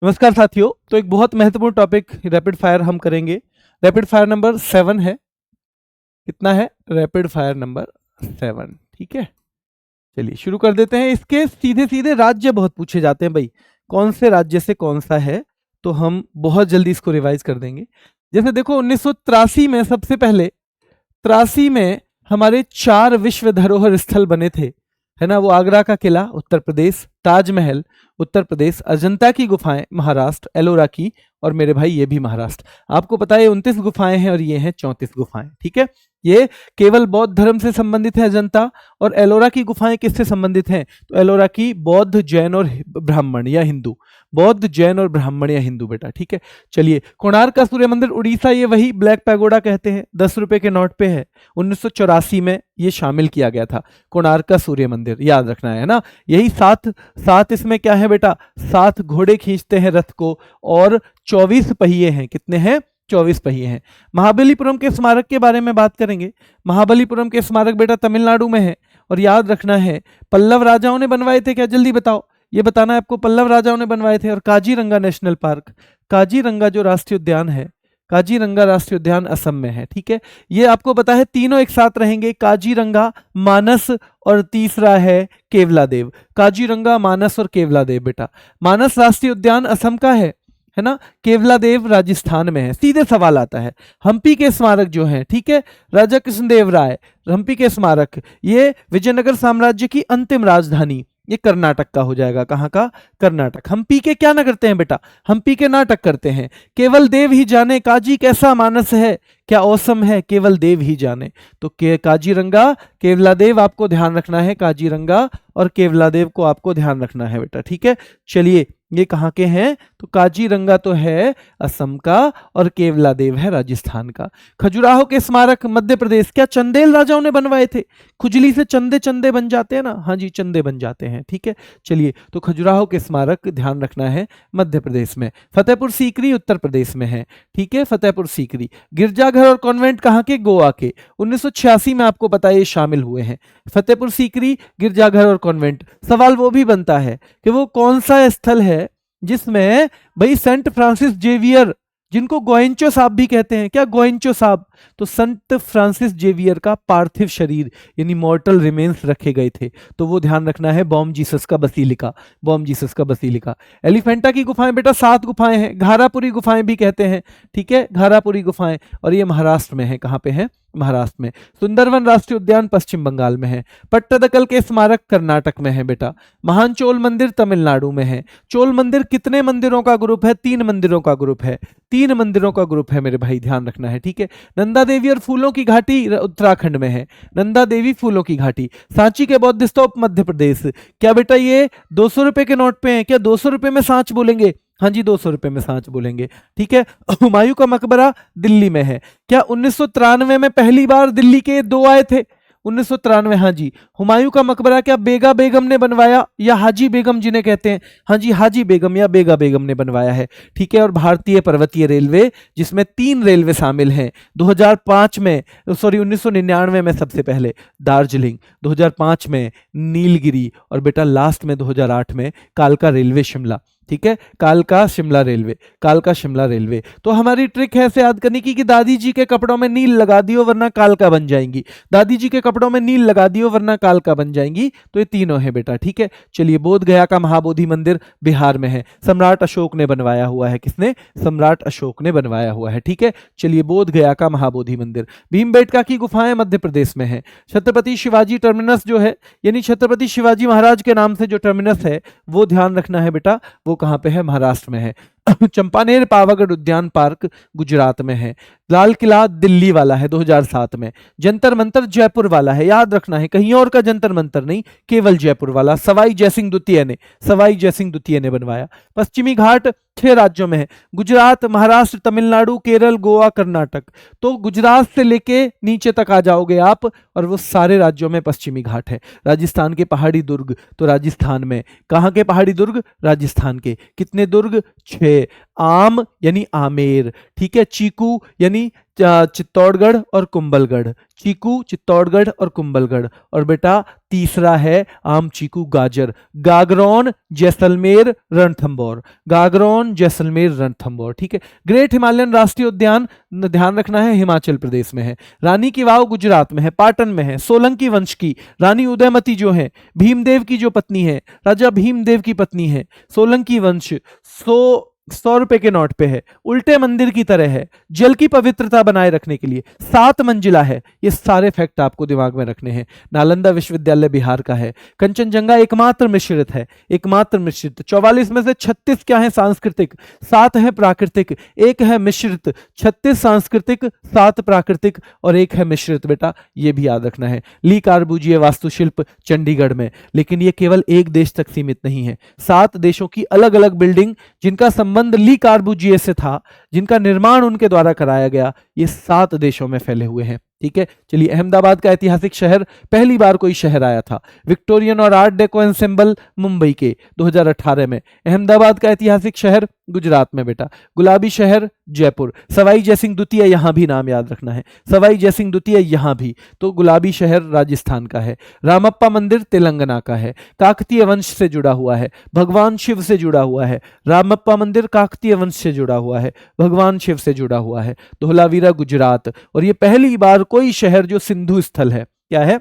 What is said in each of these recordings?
नमस्कार साथियों। तो एक बहुत महत्वपूर्ण टॉपिक रैपिड फायर हम करेंगे। रैपिड फायर नंबर 7 है। कितना है? Rapid fire number 7। ठीक है, चलिए शुरू कर देते हैं। इसके सीधे सीधे राज्य बहुत पूछे जाते हैं भाई, कौन से राज्य से कौन सा है, तो हम बहुत जल्दी इसको रिवाइज कर देंगे। जैसे देखो 1983 में सबसे पहले 83 में हमारे 4 विश्व धरोहर स्थल बने थे, है ना। वो आगरा का किला उत्तर प्रदेश, ताजमहल उत्तर प्रदेश, अजंता की गुफाएं महाराष्ट्र, एलोरा की, और मेरे भाई ये भी महाराष्ट्र। आपको पता है 29 गुफाएं हैं और ये हैं 34 गुफाएं। ठीक है, ये केवल बौद्ध धर्म से संबंधित है अजंता, और एलोरा की गुफाएं किससे संबंधित हैं? तो एलोरा की बौद्ध, जैन और ब्राह्मण या हिंदू, बौद्ध, जैन और ब्राह्मण या हिंदू बेटा। ठीक है, चलिए कोणार्क का सूर्य मंदिर उड़ीसा, ये वही ब्लैक पैगोडा कहते हैं, 10 रुपए के नोट पे है। 1984 में ये शामिल किया गया था, कोणार्क का सूर्य मंदिर, याद रखना है ना। यही सात इसमें क्या है बेटा? 7 घोड़े खींचते हैं रथ को, और 24 पहिए हैं। कितने हैं? 24 पहिए हैं। महाबलीपुरम के स्मारक के बारे में बात करेंगे। महाबलीपुरम के स्मारक बेटा तमिलनाडु में है, और याद रखना है पल्लव राजाओं ने बनवाए थे क्या? जल्दी बताओ, ये बताना है आपको। पल्लव राजाओं ने बनवाए थे। और काजीरंगा नेशनल पार्क, काजीरंगा जो राष्ट्रीय उद्यान है, काजीरंगा राष्ट्रीय उद्यान असम में है। ठीक है, ये आपको पता है तीनों एक साथ रहेंगे, काजीरंगा, मानस और तीसरा है केवलादेव। काजीरंगा, मानस और केवलादेव बेटा। मानस राष्ट्रीय उद्यान असम का है ना। केवलादेव राजस्थान में है। सीधे सवाल आता है, हम्पी के स्मारक जो हैं, ठीक है, राजा कृष्णदेव राय, हम्पी के स्मारक, ये विजयनगर साम्राज्य की अंतिम राजधानी, ये कर्नाटक का हो जाएगा। कहाँ का? कर्नाटक। हम्पी के क्या ना करते हैं बेटा? हम्पी के नाटक करते हैं। केवल देव ही जाने काजी कैसा मानस है, क्या औसम है, केवल देव ही जाने। तो काजीरंगा, केवलादेव आपको ध्यान रखना है, काजीरंगा और केवलादेव को आपको ध्यान रखना है बेटा। ठीक है, चलिए ये कहाँ के हैं? तो काजीरंगा तो है असम का, और केवलादेव है राजस्थान का। खजुराहो के स्मारक मध्य प्रदेश, क्या चंदेल राजाओं ने बनवाए थे? खुजली से चंदे चंदे बन जाते हैं ना, हाँ जी, चंदे बन जाते हैं। ठीक है, चलिए तो खजुराहो के स्मारक ध्यान रखना है, मध्य प्रदेश में। फतेहपुर सीकरी उत्तर प्रदेश में है। ठीक है, फतेहपुर सीकरी। गिरजाघर और कॉन्वेंट कहाँ के? गोवा के। 1986 में आपको पता है ये शामिल हुए हैं, फतेहपुर सीकरी, गिरजाघर और कॉन्वेंट। सवाल वो भी बनता है कि वो कौन सा स्थल है जिसमें भाई सेंट फ्रांसिस जेवियर, जिनको गोएंचो साहब भी कहते हैं, क्या गोएंचो साहब, तो संत फ्रांसिस जेवियर का पार्थिव शरीर यानी मॉर्टल रिमेन्स रखे गए थे। तो वो ध्यान रखना है, बॉम जीसस का बसीलिका, बॉम जीसस का बसीलिका। एलिफेंटा की गुफाएं बेटा 7 गुफाएं हैं, घारापुरी गुफाएं भी कहते हैं। ठीक है, घारापुरी गुफाएं, और ये महाराष्ट्र में है। कहाँ पे है? महाराष्ट्र में। सुंदरवन राष्ट्रीय उद्यान पश्चिम बंगाल में है। पट्टदकल के स्मारक कर्नाटक में है बेटा। महान चोल मंदिर तमिलनाडु में है। चोल मंदिर कितने मंदिरों का ग्रुप है? 3 मंदिरों का ग्रुप है, 3 मंदिरों का ग्रुप है मेरे भाई, ध्यान रखना है। ठीक है, नंदा देवी और फूलों की घाटी उत्तराखंड में है, नंदा देवी फूलों की घाटी। सांची के बौद्ध स्तूप मध्य प्रदेश। क्या बेटा ये 200 रुपए के नोट पे है? क्या 200 रुपए में सांच बोलेंगे? हाँ जी, 200 रुपए में सांच बोलेंगे। ठीक है, हुमायूं का मकबरा दिल्ली में है। क्या 1993 में पहली बार दिल्ली के 2 आए थे? 1993, हाँ जी। हुमायूं का मकबरा क्या बेगा बेगम ने बनवाया, या हाजी बेगम जिन्हें कहते हैं? हाँ जी, हाजी बेगम या बेगा बेगम ने बनवाया है। ठीक है, और भारतीय पर्वतीय रेलवे, जिसमें 3 रेलवे शामिल हैं। 2005 में, सॉरी 1999 में सबसे पहले दार्जिलिंग, 2005 में नीलगिरी, और बेटा लास्ट में 2008 में कालका रेलवे शिमला। ठीक है, कालका शिमला रेलवे, कालका शिमला रेलवे। तो हमारी ट्रिक है ऐसे याद करने की कि दादी जी के कपड़ों में नील लगा दियो वरना कालका बन जाएंगी, दादी जी के कपड़ों में नील लगा दियो वरना कालका बन जाएंगी। तो ये तीनों है बेटा। ठीक है, चलिए बोध गया का महाबोधि मंदिर बिहार में है, सम्राट अशोक ने बनवाया हुआ है। किसने? सम्राट अशोक ने बनवाया हुआ है। ठीक है, चलिए बोध गया का महाबोधि मंदिर। भीमबेटका की गुफाएं मध्य प्रदेश में है। छत्रपति शिवाजी टर्मिनस जो है, यानी छत्रपति शिवाजी महाराज के नाम से जो टर्मिनस है, वो ध्यान रखना है बेटा, वो कहाँ पे है? महाराष्ट्र में है। चंपानेर पावागढ़ उद्यान पार्क गुजरात में है। लाल किला दिल्ली वाला है 2007 में। जंतर मंतर जयपुर वाला है, याद रखना है, कहीं और का जंतर मंतर नहीं, केवल जयपुर वाला। सवाई जयसिंह द्वितीय ने बनवाया। पश्चिमी घाट 6 राज्यों में है, गुजरात, महाराष्ट्र, तमिलनाडु, केरल, गोवा, कर्नाटक। तो गुजरात से लेके नीचे तक आ जाओगे आप, और वो सारे राज्यों में पश्चिमी घाट है। राजस्थान के पहाड़ी दुर्ग, तो राजस्थान में कहाँ के पहाड़ी दुर्ग? राजस्थान के। कितने दुर्ग? 6। आम यानी आमेर, ठीक है, चीकू यानी चित्तौड़गढ़ और कुंभलगढ़, चीकू चित्तौड़गढ़ और कुंभलगढ़। और बेटा तीसरा है आम चीकू गाजर, गागरौन जैसलमेर रणथंभौर, गागरौन जैसलमेर रणथंभौर। ठीक है। ग्रेट हिमालयन राष्ट्रीय उद्यान ध्यान रखना है हिमाचल प्रदेश में है। रानी की वाव गुजरात में है, पाटन में है। सोलंकी वंश की रानी उदयमती जो है, भीमदेव की जो पत्नी है, राजा भीमदेव की पत्नी है। सोलंकी वंश 100 रुपए के नोट पे है, उल्टे मंदिर की तरह है, जल की पवित्रता बनाए रखने के लिए 7 मंजिला है। ये सारे फैक्ट आपको दिमाग में रखने हैं। नालंदा विश्वविद्यालय बिहार का है। कंचनजंगा एकमात्र मिश्रित है, एकमात्र मिश्रित। 44 में से 36 क्या है सांस्कृतिक, 7 है प्राकृतिक, 1 है मिश्रित। 36 सांस्कृतिक, 7 प्राकृतिक और 1 है मिश्रित। बेटा ये भी याद रखना है। ली कार्बूजिए वास्तुशिल्प चंडीगढ़ में, लेकिन ये केवल एक देश तक सीमित नहीं है। 7 देशों की अलग अलग बिल्डिंग जिनका संबंध ली कार्बूजिए से था, जिनका निर्माण उनके द्वारा कराया गया, ये 7 देशों में फैले हुए हैं। ठीक है। चलिए, अहमदाबाद का ऐतिहासिक शहर, पहली बार कोई शहर आया था विक्टोरियन और आर्ट डेको एंसेंबल मुंबई के 2018 में। अहमदाबाद का ऐतिहासिक शहर गुजरात में बेटा। गुलाबी शहर जयपुर। सवाई जयसिंह द्वितीय, यहां भी नाम याद रखना है, सवाई जयसिंह द्वितीय यहां भी। तो गुलाबी शहर राजस्थान का है। रामप्पा मंदिर तेलंगाना का है, काकतीय वंश से जुड़ा हुआ है, भगवान शिव से जुड़ा हुआ है। रामप्पा मंदिर काकतीय वंश से जुड़ा हुआ है, भगवान शिव से जुड़ा हुआ है। धोलावीरा गुजरात। और ये पहली बार कोई शहर जो सिंधु स्थल है, क्या है,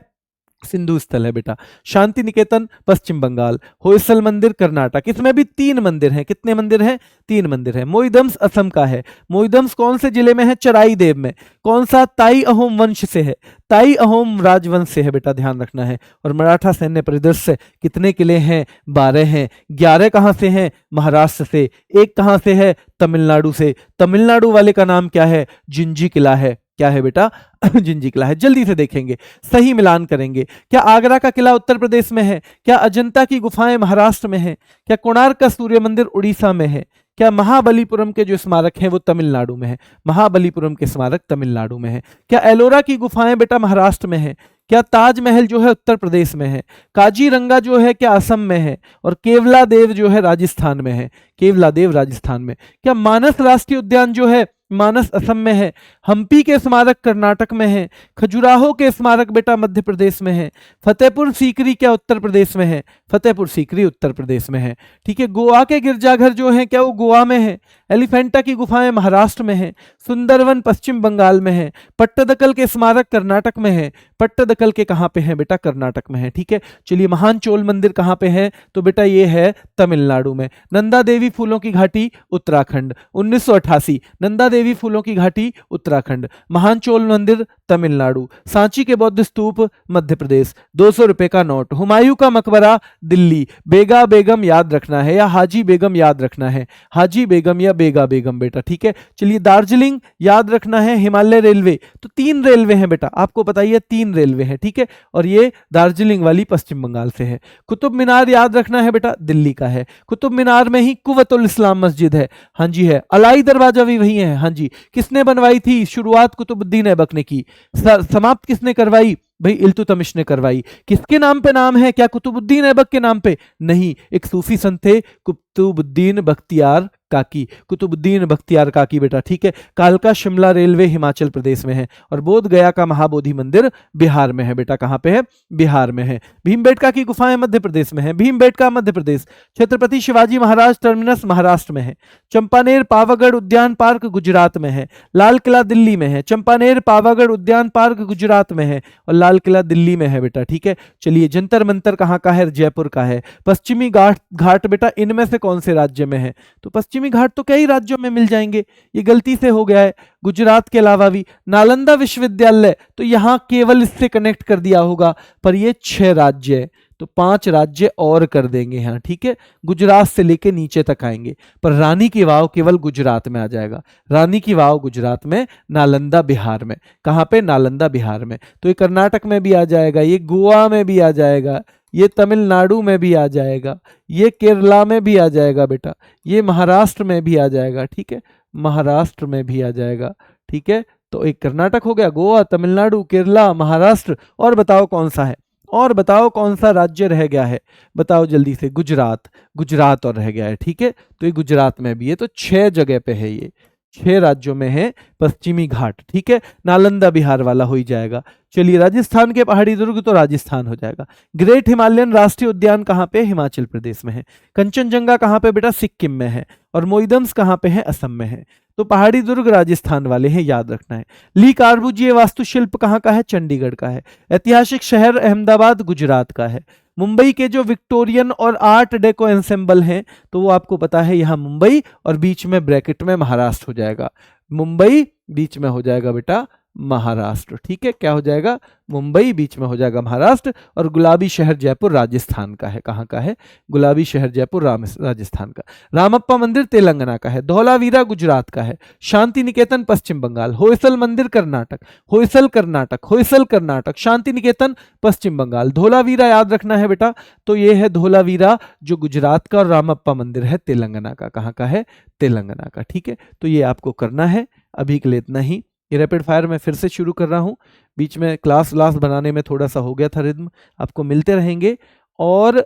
सिंधु स्थल है बेटा। शांति निकेतन पश्चिम बंगाल। होयसल मंदिर कर्नाटक। इसमें भी 3 मंदिर हैं। कितने मंदिर हैं? 3 मंदिर हैं। मोइदम्स असम का है। मोइदम्स कौन से जिले में है? चराईदेव में। कौन सा? ताई अहोम वंश से है, ताई अहोम राजवंश से है बेटा, ध्यान रखना है। और मराठा सैन्य परिदृश्य कितने किले हैं? 12 हैं। 11 कहां से हैं? महाराष्ट्र से। 1 कहां से है? तमिलनाडु से। तमिलनाडु वाले का नाम क्या है? जिंजी किला है। क्या है बेटा? जिंजी किला है। जल्दी से देखेंगे, सही मिलान करेंगे। क्या आगरा का किला उत्तर प्रदेश में है? क्या अजंता की गुफाएं महाराष्ट्र में है? क्या कोणार्क का सूर्य मंदिर उड़ीसा में है? क्या महाबलीपुरम के जो स्मारक हैं वो तमिलनाडु में है? महाबलीपुरम के स्मारक तमिलनाडु में है। क्या एलोरा की गुफाएं बेटा महाराष्ट्र में है? क्या ताजमहल जो है उत्तर प्रदेश में है? काजीरंगा जो है क्या असम में है? और केवला देव जो है राजस्थान में है, केवला देव राजस्थान में। क्या मानस राष्ट्रीय उद्यान जो है मानस असम में है? हम्पी के स्मारक कर्नाटक में है। खजुराहो के स्मारक बेटा मध्य प्रदेश में है। फतेहपुर सीकरी क्या उत्तर प्रदेश में है? फतेहपुर सीकरी उत्तर प्रदेश में है। ठीक है। गोवा के गिरजाघर जो हैं क्या वो गोवा में है? एलिफेंटा की गुफाएं महाराष्ट्र में है। सुंदरवन पश्चिम बंगाल में है। पट्टदकल के स्मारक कर्नाटक में है। पट्टदकल के कहां पे हैं बेटा? कर्नाटक में है। ठीक है। चलिए, महान चोल मंदिर कहां पे है? तो बेटा ये है तमिलनाडु में। नंदा देवी फूलों की घाटी उत्तराखंड 1988। नंदा देवी फूलों की घाटी उत्तराखंड। महान चोल मंदिर तमिलनाडु। सांची के बौद्ध स्तूप मध्य प्रदेश। 200 रुपए का नोट। हुमायूं का मकबरा दिल्ली। बेगा बेगम याद रखना है या हाजी बेगम याद रखना है, हाजी बेगम या बेगा बेगम बेटा। ठीक है। चलिए, दार्जिलिंग याद रखना है। हिमालय रेलवे। तो 3 रेलवे हैं बेटा, आपको बताइए 3 रेलवे हैं। ठीक है। और ये दार्जिलिंग वाली पश्चिम बंगाल से है। कुतुब मीनार याद रखना है बेटा, दिल्ली का है। कुतुब मीनार में ही कुव्वतुल इस्लाम मस्जिद है। हाँ जी है। अलाई दरवाजा भी वही है। हाँ जी। किसने बनवाई थी? शुरुआत कुतुबुद्दीन ऐबक ने की। समाप्त किसने करवाई? भाई इल्तुतमिश ने करवाई। किसके नाम पे नाम है? क्या कुतुबुद्दीन ऐबक के नाम पे? नहीं, एक सूफी संत थे कुतुबुद्दीन बख्तियार काकी, कुतुबुद्दीन बख्तियार काकी बेटा। ठीक है। कालका शिमला रेलवे हिमाचल प्रदेश में है। और बोध गया का महाबोधि मंदिर बिहार में है बेटा। कहां पे है? बिहार में है। भीमबेटका की गुफाएं मध्य प्रदेश में है। भीमबेटका मध्य प्रदेश। छत्रपति शिवाजी महाराज टर्मिनस महाराष्ट्र में है। चंपानेर पावागढ़ उद्यान पार्क गुजरात में है। लाल किला दिल्ली में है। चंपानेर पावागढ़ उद्यान पार्क गुजरात में है और लाल किला दिल्ली में है बेटा। ठीक है। चलिए, जंतर मंतर कहां का है? जयपुर का है। पश्चिमी घाट बेटा इनमें से कौन से राज्य में है? तो पश्चिमी घाट तो कई राज्यों में मिल जाएंगे, ये गलती से हो गया है। गुजरात के अलावा भी नालंदा विश्वविद्यालय, तो यहां केवल इससे कनेक्ट कर दिया होगा, पर ये 6 राज्य है, तो 5 राज्य और कर देंगे यहाँ। ठीक है। गुजरात से लेके नीचे तक आएंगे, पर रानी की वाव केवल गुजरात में आ जाएगा। रानी की वाव गुजरात में, नालंदा बिहार में। कहां पे? नालंदा बिहार में। तो ये कर्नाटक में भी आ जाएगा, ये गोवा में भी आ जाएगा, ये तमिलनाडु में भी आ जाएगा, ये केरला में भी आ जाएगा बेटा, ये महाराष्ट्र में भी आ जाएगा। ठीक है। महाराष्ट्र में भी आ जाएगा। ठीक है। तो एक कर्नाटक हो गया, गोवा, तमिलनाडु, केरला, महाराष्ट्र। और बताओ कौन सा है? और बताओ कौन सा राज्य रह गया है? बताओ जल्दी से। गुजरात। गुजरात और रह गया है। ठीक है। तो ये गुजरात में भी है, तो 6 जगह पे है ये। 6 राज्यों में है पश्चिमी घाट, ठीक है। नालंदा बिहार वाला हो ही जाएगा। चलिए, राजस्थान के पहाड़ी दुर्ग तो राजस्थान हो जाएगा। ग्रेट हिमालयन राष्ट्रीय उद्यान कहाँ पे? हिमाचल प्रदेश में है। कंचनजंगा कहाँ पे बेटा? सिक्किम में है। और मोइदम्स कहाँ पे है? असम में है। तो पहाड़ी दुर्ग राजस्थान वाले हैं, याद रखना है। ली कार्बूजिए वास्तुशिल्प कहाँ का है? चंडीगढ़ का है। ऐतिहासिक शहर अहमदाबाद गुजरात का है। मुंबई के जो विक्टोरियन और आर्ट डेको एंसेंबल हैं, तो वो आपको पता है यहाँ मुंबई, और बीच में ब्रैकेट में महाराष्ट्र हो जाएगा। मुंबई बीच में हो जाएगा बेटा महाराष्ट्र, ठीक है। क्या हो जाएगा? मुंबई बीच में हो जाएगा महाराष्ट्र। और गुलाबी शहर जयपुर राजस्थान का है। कहाँ का है? गुलाबी शहर जयपुर राजस्थान का। रामप्पा मंदिर तेलंगाना का है। धौलावीरा गुजरात का है। शांति निकेतन पश्चिम बंगाल। होयसल मंदिर कर्नाटक। होयसल कर्नाटक, होयसल कर्नाटक। शांति निकेतन पश्चिम बंगाल। धौलावीरा याद रखना है बेटा, तो ये है धौलावीरा जो गुजरात का, और रामप्पा मंदिर है तेलंगाना का। कहाँ का है? तेलंगाना का, ठीक है। तो ये आपको करना है। अभी के लिए इतना ही। ये रैपिड फायर मैं फिर से शुरू कर रहा हूँ। बीच में क्लास बनाने में थोड़ा सा हो गया था रिद्म। आपको मिलते रहेंगे और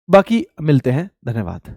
बाकी मिलते हैं। धन्यवाद।